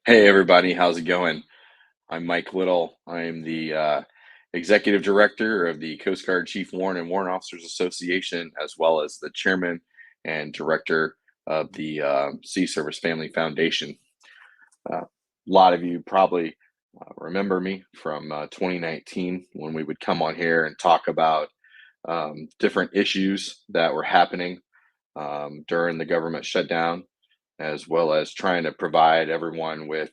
Hey everybody, how's it going? I'm Mike Little. I'm the executive director of the Coast Guard Chief Warrant and Warrant Officers Association, as well as the chairman and director of the Sea Service Family Foundation. A lot of you probably remember me from 2019 when we would come on here and talk about different issues that were happening during the government shutdown, as well as trying to provide everyone with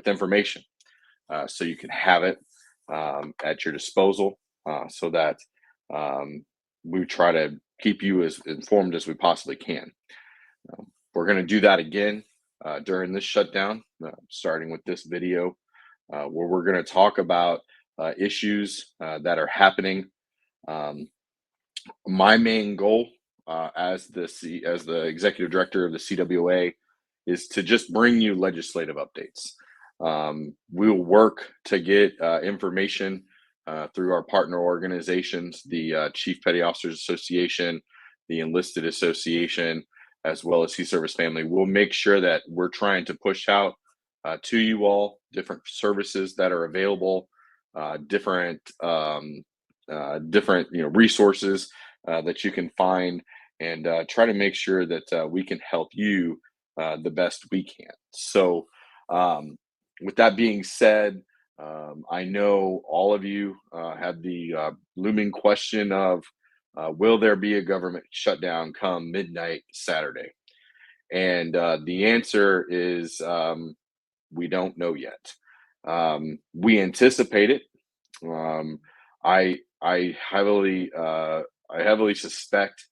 information so you can have it at your disposal so that um, we try to keep you as informed as we possibly can. We're going to do that again during this shutdown, starting with this video, where we're going to talk about issues that are happening. Um, my main goal as the executive director of the CWA is to just bring you legislative updates. We'll work to get information through our partner organizations, the Chief Petty Officers Association, the Enlisted Association, as well as Sea Service Family. We'll make sure that we're trying to push out to you all different services that are available, different resources that you can find, and try to make sure that we can help you the best we can. So, um, with that being said, I know all of you have the looming question of will there be a government shutdown come midnight Saturday? And the answer is we don't know yet. We anticipate it. Um, I heavily suspect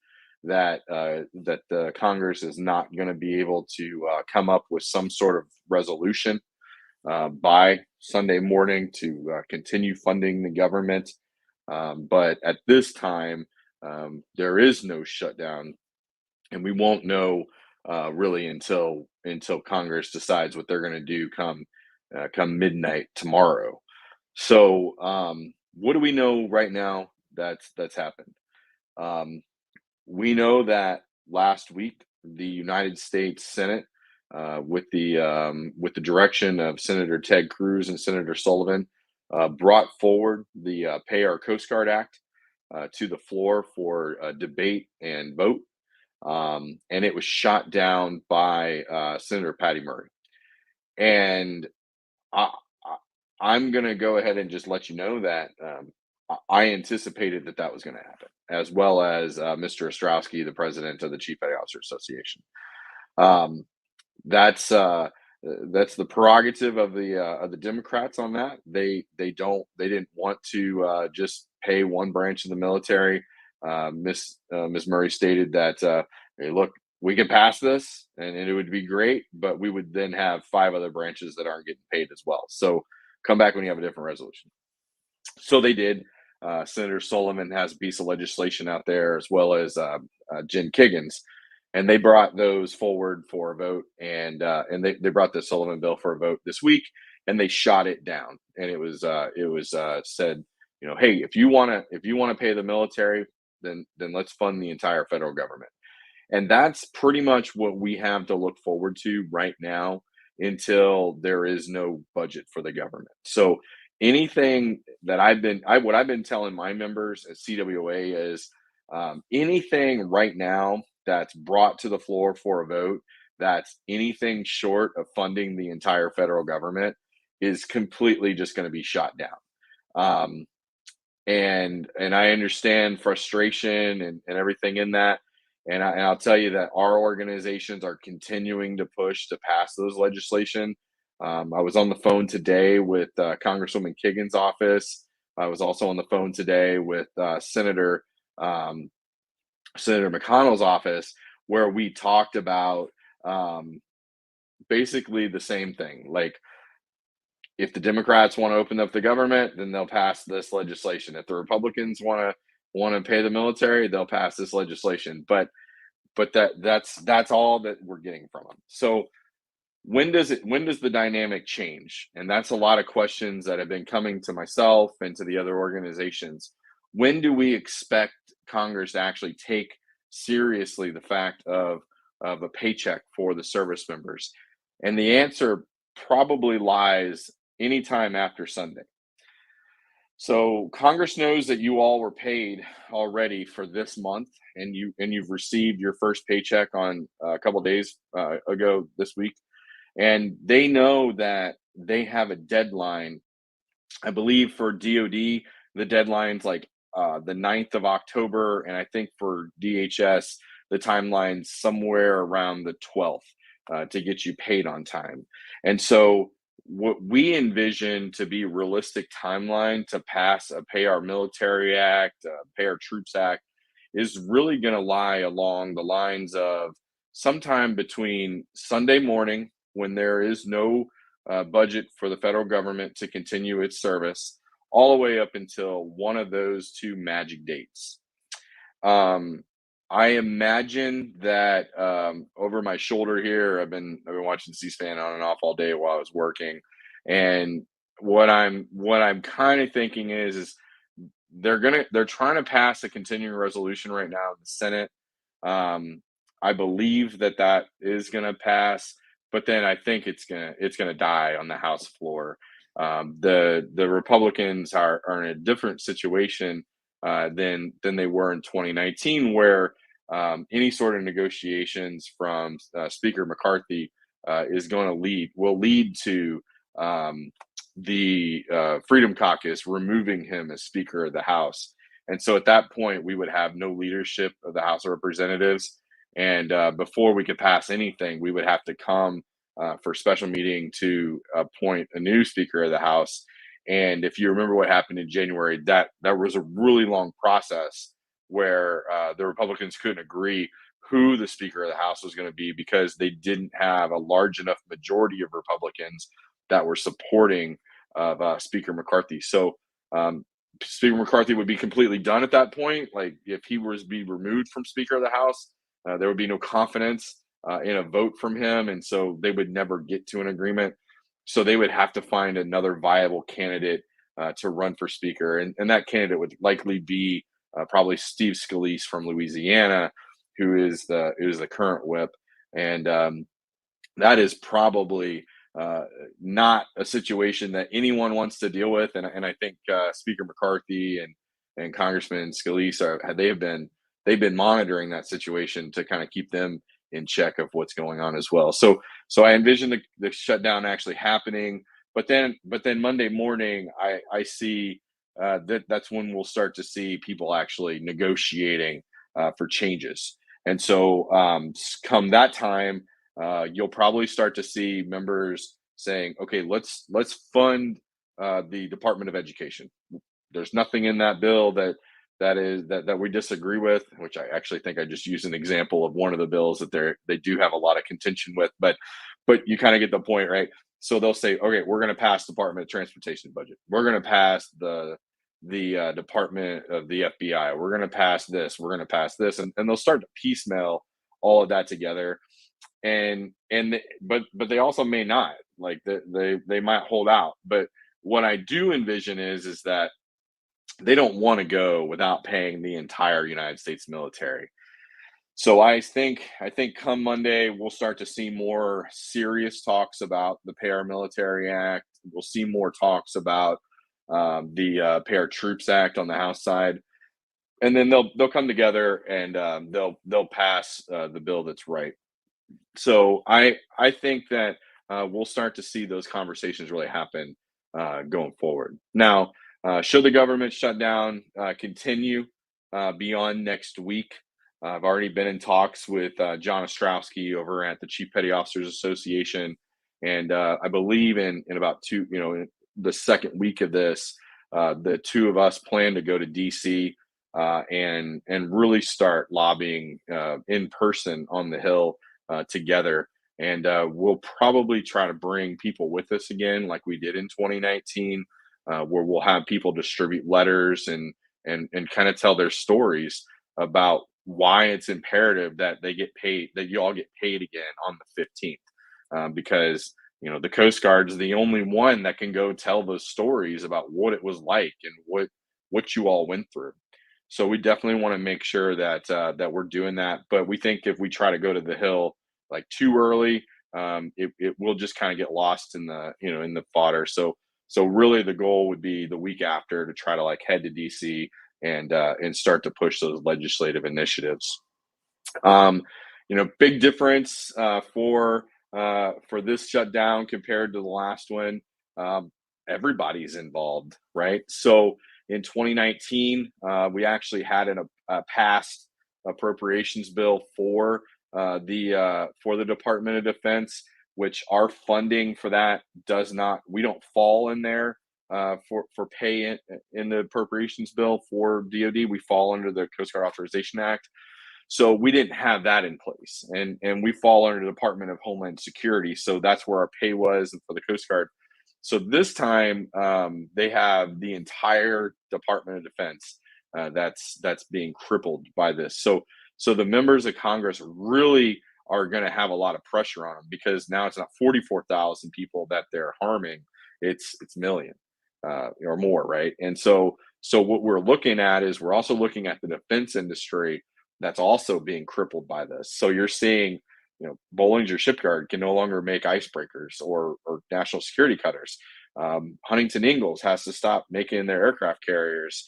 that the Congress is not going to be able to come up with some sort of resolution by Sunday morning to continue funding the government. But at this time, there is no shutdown, and we won't know really until Congress decides what they're going to do come midnight tomorrow. So, what do we know right now that's happened? Um, we know that last week the United States Senate, with the direction of Senator Ted Cruz and Senator Sullivan, brought forward the Pay Our Coast Guard Act to the floor for debate and vote, and it was shot down by Senator Patty Murray. And I, I'm going to go ahead and just let you know that I anticipated that was going to happen, as well as Mr. Ostrowski, the president of the Chief Petty Officer Association. Um, that's uh, that's the prerogative of the Democrats on that. They didn't want to just pay one branch of the military. Miss Murray stated that hey, look, we could pass this and it would be great, but we would then have five other branches that aren't getting paid as well. So come back when you have a different resolution. So they did. Senator Sullivan has a piece of legislation out there, as well as Jen Kiggins, and they brought those forward for a vote. And they brought the Sullivan bill for a vote this week, and they shot it down. And it was said, hey, if you want to pay the military, then let's fund the entire federal government. And that's pretty much what we have to look forward to right now until there is no budget for the government. So anything that what I've been telling my members at CWA is anything right now that's brought to the floor for a vote that's anything short of funding the entire federal government is completely just going to be shot down. Um, and I understand frustration and everything in that. And I'll tell you that our organizations are continuing to push to pass those legislation. I was on the phone today with Congresswoman Kiggins' office. I was also on the phone today with um, Senator McConnell's office, where we talked about um, basically the same thing. Like, if the Democrats want to open up the government, then they'll pass this legislation. If the Republicans want to pay the military, they'll pass this legislation. But that's all that we're getting from them. So when does the dynamic change? And that's a lot of questions that have been coming to myself and to the other organizations. When do we expect Congress to actually take seriously the fact of a paycheck for the service members? And the answer probably lies anytime after Sunday. So Congress knows that you all were paid already for this month, and you've received your first paycheck on a couple days ago this week, and they know that they have a deadline. I believe for DoD, the deadline's like the 9th of October, and I think for DHS, the timeline's somewhere around the 12th to get you paid on time. And so, what we envision to be realistic timeline to pass a Pay Our Military Act, Pay Our Troops Act, is really going to lie along the lines of sometime between Sunday morning when there is no budget for the federal government to continue its service, all the way up until one of those two magic dates. Um, I imagine that over my shoulder here, I've been watching C-SPAN on and off all day while I was working, and what I'm kind of thinking is they're trying to pass a continuing resolution right now in the Senate. um, I believe that that is going to pass, but then I think it's gonna die on the House floor. The Republicans are in a different situation than they were in 2019, where any sort of negotiations from Speaker McCarthy is going to lead to um, the Freedom Caucus removing him as Speaker of the House. And so at that point, we would have no leadership of the House of Representatives. And before we could pass anything, we would have to come for a special meeting to appoint a new Speaker of the House. And if you remember what happened in January, that was a really long process where the Republicans couldn't agree who the Speaker of the House was going to be because they didn't have a large enough majority of Republicans that were supporting of Speaker McCarthy. So um, Speaker McCarthy would be completely done at that point. Like if he was to be removed from Speaker of the House, there would be no confidence in a vote from him, and so they would never get to an agreement. So they would have to find another viable candidate to run for Speaker, and that candidate would likely be probably Steve Scalise from Louisiana, who is the current whip, and that is probably not a situation that anyone wants to deal with. And I think Speaker McCarthy and Congressman Scalise they've been monitoring that situation to kind of keep them in check of what's going on as well. So I envision the shutdown actually happening, but then Monday morning I see that's when we'll start to see people actually negotiating for changes. And so come that time, you'll probably start to see members saying, "Okay, let's fund the Department of Education." There's nothing in that bill that we disagree with, which I actually think I just used an example of one of the bills that they do have a lot of contention with, but you kind of get the point, right? So they'll say, "Okay, we're going to pass Department of Transportation budget. We're going to pass the Department of the FBI. We're going to pass this. We're going to pass this," and they'll start to piecemeal all of that together. But they also may not, like they might hold out. But what I do envision is that they don't want to go without paying the entire United States military. So I think come Monday we'll start to see more serious talks about the Pay Our Military Act. We'll see more talks about the Pay Our Troops Act on the House side, and then they'll come together and they'll pass the bill that's right. So I think that we'll start to see those conversations really happen going forward. Now, should the government shutdown continue beyond next week? I've already been in talks with John Ostrowski over at the Chief Petty Officers Association, and I believe in about in the second week of this, the two of us plan to go to DC and really start lobbying in person on the Hill together. And we'll probably try to bring people with us again, like we did in 2019, where we'll have people distribute letters and kind of tell their stories about why it's imperative that they get paid, that you all get paid again on the 15th, because the Coast Guard is the only one that can go tell those stories about what it was like and what you all went through. So we definitely want to make sure that we're doing that. But we think if we try to go to the Hill like too early, it will just kind of get lost in the in the fodder. So really, the goal would be the week after to try to like head to DC and start to push those legislative initiatives. Um, big difference for this shutdown compared to the last one. Um, Everybody's involved, right? So in 2019, we actually had a passed appropriations bill for the Department of Defense, which our funding for that does not. We don't fall in there for pay in the appropriations bill for DoD. We fall under the Coast Guard Authorization Act, so we didn't have that in place, and we fall under the Department of Homeland Security. So that's where our pay was for the Coast Guard. So this time, they have the entire Department of Defense that's being crippled by this. So the members of Congress really are going to have a lot of pressure on them, because now it's not 44,000 people that they're harming; it's million or more, right? And so what we're looking at is we're also looking at the defense industry that's also being crippled by this. So you're seeing, Bollinger Shipyard can no longer make icebreakers or national security cutters. Huntington Ingalls has to stop making their aircraft carriers.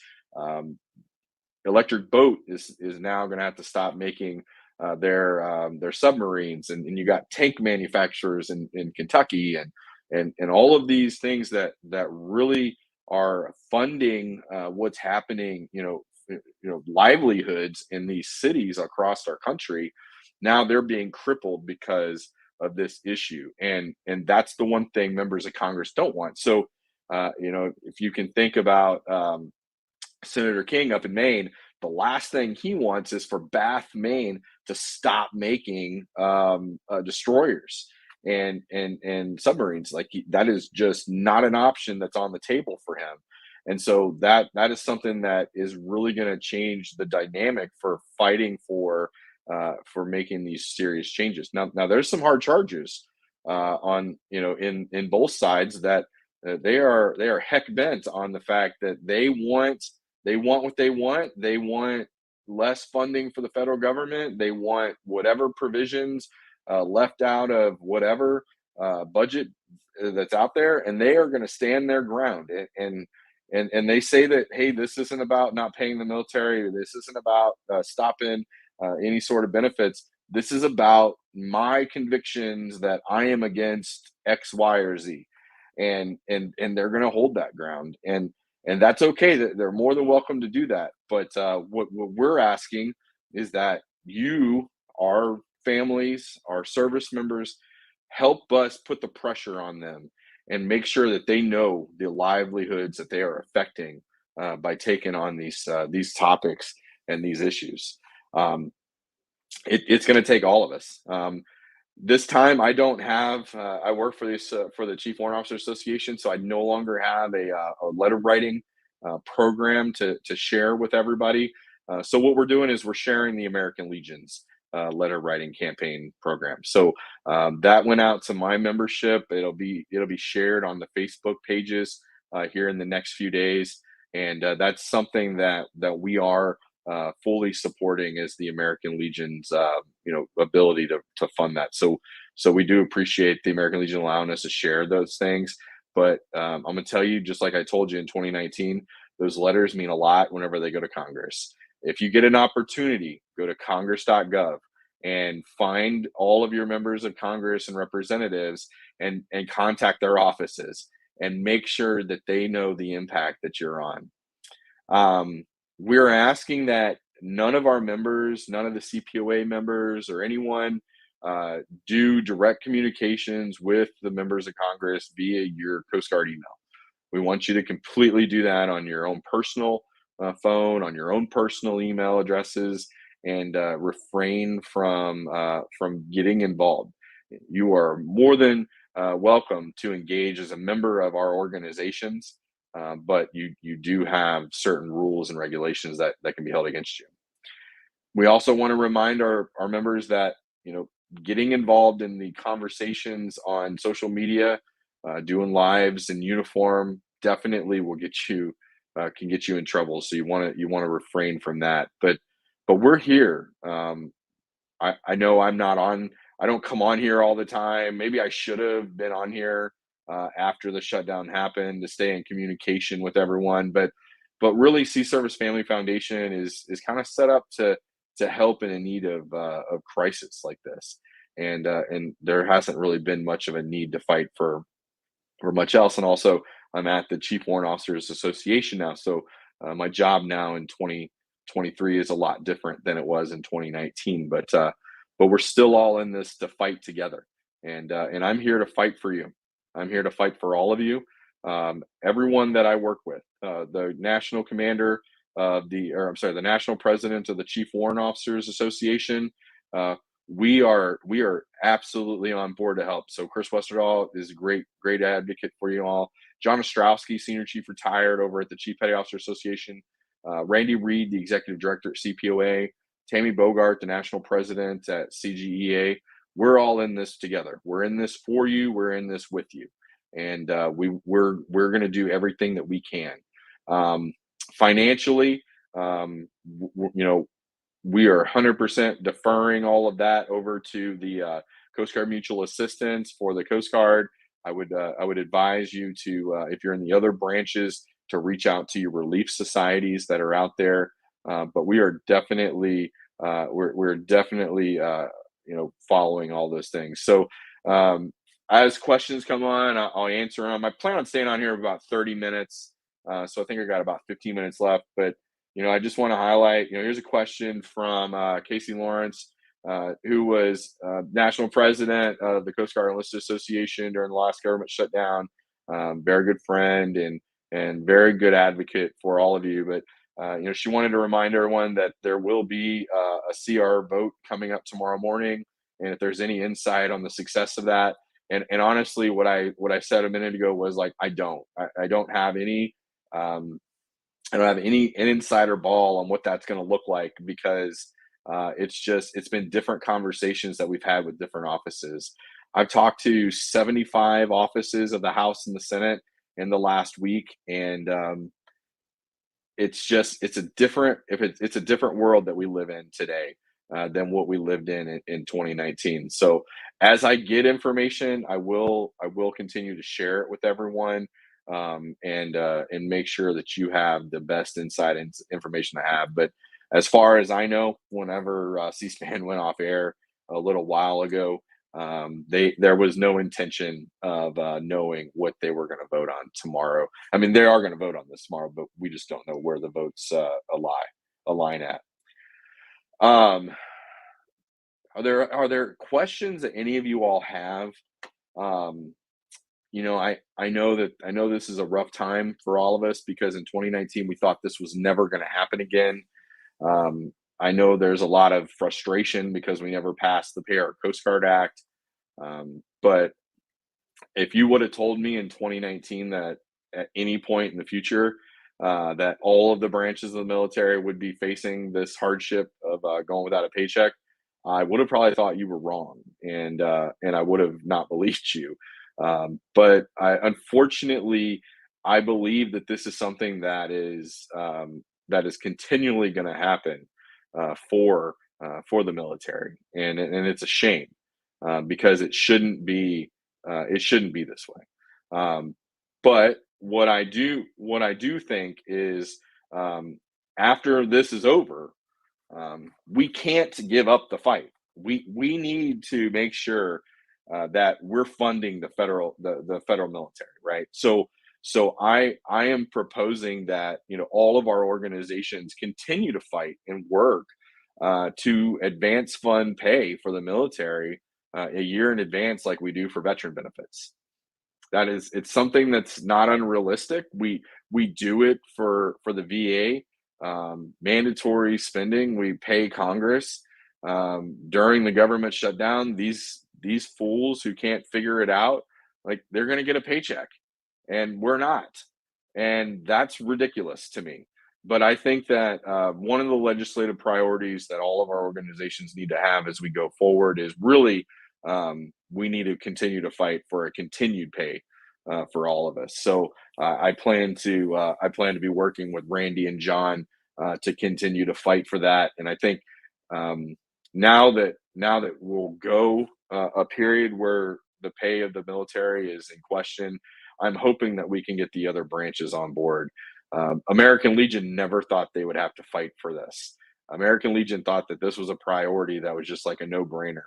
Electric Boat is now going to have to stop making their submarines, and you got tank manufacturers in Kentucky, and all of these things that really are funding what's happening, livelihoods in these cities across our country. Now they're being crippled because of this issue, and that's the one thing members of Congress don't want. So if you can think about Senator King up in Maine, the last thing he wants is for Bath, Maine, to stop making destroyers and submarines. Like that is just not an option that's on the table for him. And so that is something that is really going to change the dynamic for fighting for making these serious changes. Now there's some hard charges on in both sides that they are heck bent on the fact that they want what they want. They want less funding for the federal government. They want whatever provisions left out of whatever budget that's out there, and they are going to stand their ground. And they say that, hey, this isn't about not paying the military. This isn't about stopping any sort of benefits. This is about my convictions that I am against X, Y, or Z, and they're going to hold that ground. And that's okay. That they're more than welcome to do that. But what we're asking is that you, our families, our service members, help us put the pressure on them and make sure that they know the livelihoods that they are affecting by taking on these topics and these issues. Um, it's going to take all of us. This time, I don't have. I work for the Chief Warrant Officer Association, so I no longer have a letter writing program to share with everybody. So what we're doing is we're sharing the American Legion's letter writing campaign program. So that went out to my membership. It'll be shared on the Facebook pages here in the next few days, and that's something that we are fully supporting, is the American Legion's ability to fund that. So we do appreciate the American Legion allowing us to share those things. But I'm gonna tell you, just like I told you in 2019, those letters mean a lot whenever they go to Congress. If you get an opportunity, go to congress.gov and find all of your members of Congress and representatives and contact their offices and make sure that they know the impact that you're on. Um, we're asking that none of our members, none of the CPOA members or anyone do direct communications with the members of Congress via your Coast Guard email. We want you to completely do that on your own personal phone, on your own personal email addresses, and refrain from getting involved. You are more than welcome to engage as a member of our organizations, but you do have certain rules and regulations that can be held against you. We also want to remind our members that getting involved in the conversations on social media, doing lives in uniform, definitely will get you can get you in trouble. So you want to refrain from that. But we're here. I know I'm not I don't come on here all the time. Maybe I should have been on here after the shutdown happened to stay in communication with everyone. But really, Sea Service Family Foundation is kind of set up to help in a need of crisis like this, and there hasn't really been much of a need to fight for much else. And also, I'm at the Chief Warrant Officers Association now, so my job now in 2023 is a lot different than it was in 2019. But we're still all in this to fight together, and I'm here to fight for you. I'm here to fight for all of you, everyone that I work with, the national commander of the national president of the Chief Warrant Officers Association. Uh, we are absolutely on board to help. So Chris Westerdahl is a great advocate for you all. John Ostrowski, Senior Chief Retired over at the Chief Petty Officer Association. Randy Reed, the Executive Director at CPOA. Tammy Bogart, the National President at CGEA. We're all in this together. We're in this for you. We're in this with you, and we're going to do everything that we can. Um, Financially, you know, we are 100% deferring all of that over to the Coast Guard Mutual Assistance for the Coast Guard. I would advise you to, if you're in the other branches, to reach out to your relief societies that are out there. But we are definitely we're definitely following all those things. So as questions come on, I'll answer them. I plan on staying on here about 30 minutes, so I think I got about 15 minutes left. But I just want to highlight, here's a question from Casey Lawrence, who was national president of the Coast Guard Enlisted Association during the last government shutdown. Very good friend and very good advocate for all of you. But she wanted to remind everyone that there will be a CR vote coming up tomorrow morning, and if there's any insight on the success of that. And honestly, what I said a minute ago was like, I don't have any. I don't have an insider ball on what that's going to look like, because it's been different conversations that we've had with different offices. I've talked to 75 offices of the House and the Senate in the last week, and it's a different world that we live in today than what we lived in 2019. So as I get information, I will continue to share it with everyone, and make sure that you have the best insight and information to have. But as far as I know, whenever C-SPAN went off air a little while ago, there was no intention of knowing what they were going to vote on tomorrow. I mean, they are going to vote on this tomorrow, but we just don't know where the votes align at. Um, are there questions that any of you all have? Um, I know this is a rough time for all of us, because in 2019 we thought this was never going to happen again. I know there's a lot of frustration because we never passed the Pay Our Coast Guard Act. But if you would have told me in 2019 that at any point in the future that all of the branches of the military would be facing this hardship of going without a paycheck, I would have probably thought you were wrong, and I would have not believed you. But unfortunately, I believe that this is something that is continually going to happen for the military, and it's a shame, because it shouldn't be this way. But what I do think is, after this is over, we can't give up the fight. We need to make sure that we're funding the federal military, right? So I am proposing that all of our organizations continue to fight and work to advance fund pay for the military a year in advance, like we do for veteran benefits. It's something that's not unrealistic. We do it for the VA, mandatory spending. We pay Congress during the government shutdown. These fools who can't figure it out, like, they're going to get a paycheck, and we're not, and that's ridiculous to me. But I think that one of the legislative priorities that all of our organizations need to have as we go forward is really, we need to continue to fight for a continued pay for all of us. So I plan to be working with Randy and John to continue to fight for that. And I think, now that we'll go a period where the pay of the military is in question, I'm hoping that we can get the other branches on board. American Legion never thought they would have to fight for this. American Legion thought that this was a priority that was just like a no-brainer.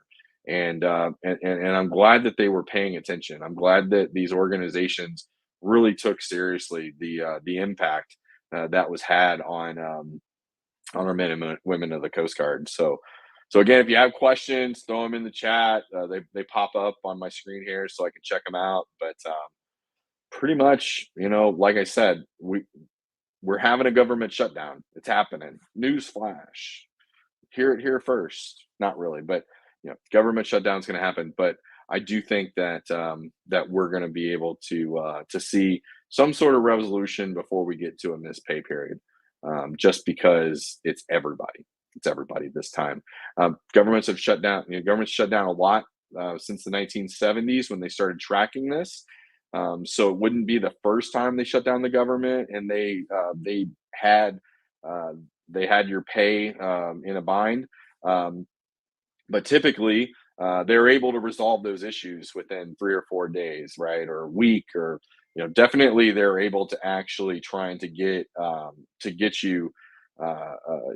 And I'm glad that they were paying attention. I'm glad that these organizations really took seriously the impact that was had on our men and women of the Coast Guard. So again, if you have questions, throw them in the chat. They pop up on my screen here, so I can check them out. But pretty much, like I said, we're having a government shutdown. It's happening. News flash. Hear it here first. Not really, but government shutdown is going to happen. But I do think that that we're going to be able to see some sort of resolution before we get to a missed pay period, just because it's everybody. It's everybody this time. Governments have shut down. Governments shut down a lot since the 1970s when they started tracking this. So it wouldn't be the first time they shut down the government, and had uh, they had your pay in a bind. Um, but typically, they're able to resolve those issues within 3 or 4 days, right, or a week, or definitely they're able to actually trying to get you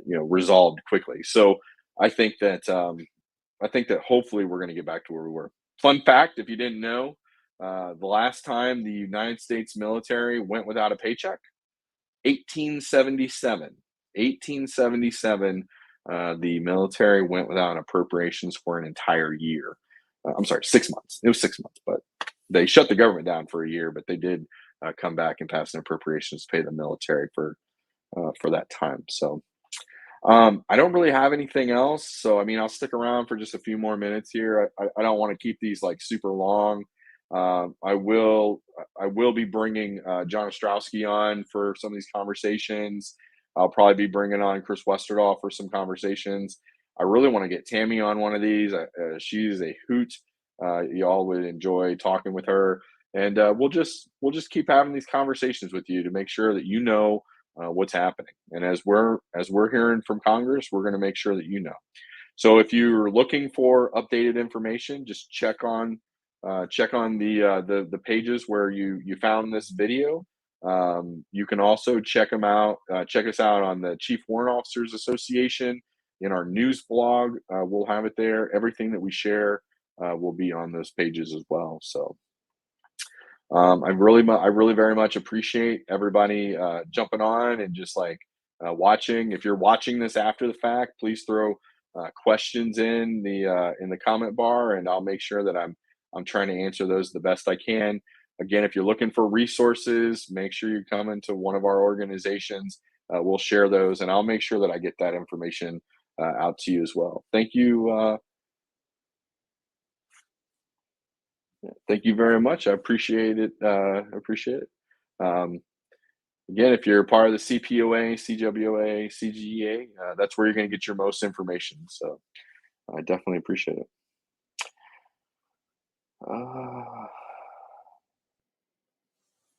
resolved quickly. So I think that hopefully we're going to get back to where we were. Fun fact, if you didn't know, the last time the United States military went without a paycheck, 1877. 1877, the military went without appropriations for an entire year. I'm sorry, 6 months. It was 6 months, but they shut the government down for a year. But they did come back and pass an appropriations to pay the military for that time. So I don't really have anything else. So I mean, I'll stick around for just a few more minutes here. I don't want to keep these like super long. I will be bringing John Ostrowski on for some of these conversations. I'll probably be bringing on Chris Westerdahl for some conversations. I really want to get Tammy on one of these. She's a hoot. Y'all would enjoy talking with her, and we'll just keep having these conversations with you to make sure that what's happening. And as we're hearing from Congress, we're going to make sure that you know. So if you're looking for updated information, just check on the pages where you found this video. You can also check them out. Check us out on the Chief Warrant Officers Association in our news blog. We'll have it there. Everything that we share will be on those pages as well. So I really very much appreciate everybody jumping on and just like watching. If you're watching this after the fact, please throw questions in the comment bar, and I'll make sure that I'm trying to answer those the best I can. Again, if you're looking for resources, make sure you come into one of our organizations. We'll share those, and I'll make sure that I get that information out to you as well. Thank you. Thank you very much. I appreciate it. Appreciate it. Um, Again, if you're part of the CPOA, CWOA, CGEA, that's where you're going to get your most information. So I definitely appreciate it. Uh,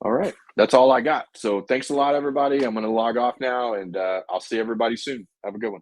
all right. That's all I got. So thanks a lot, everybody. I'm going to log off now, and I'll see everybody soon. Have a good one.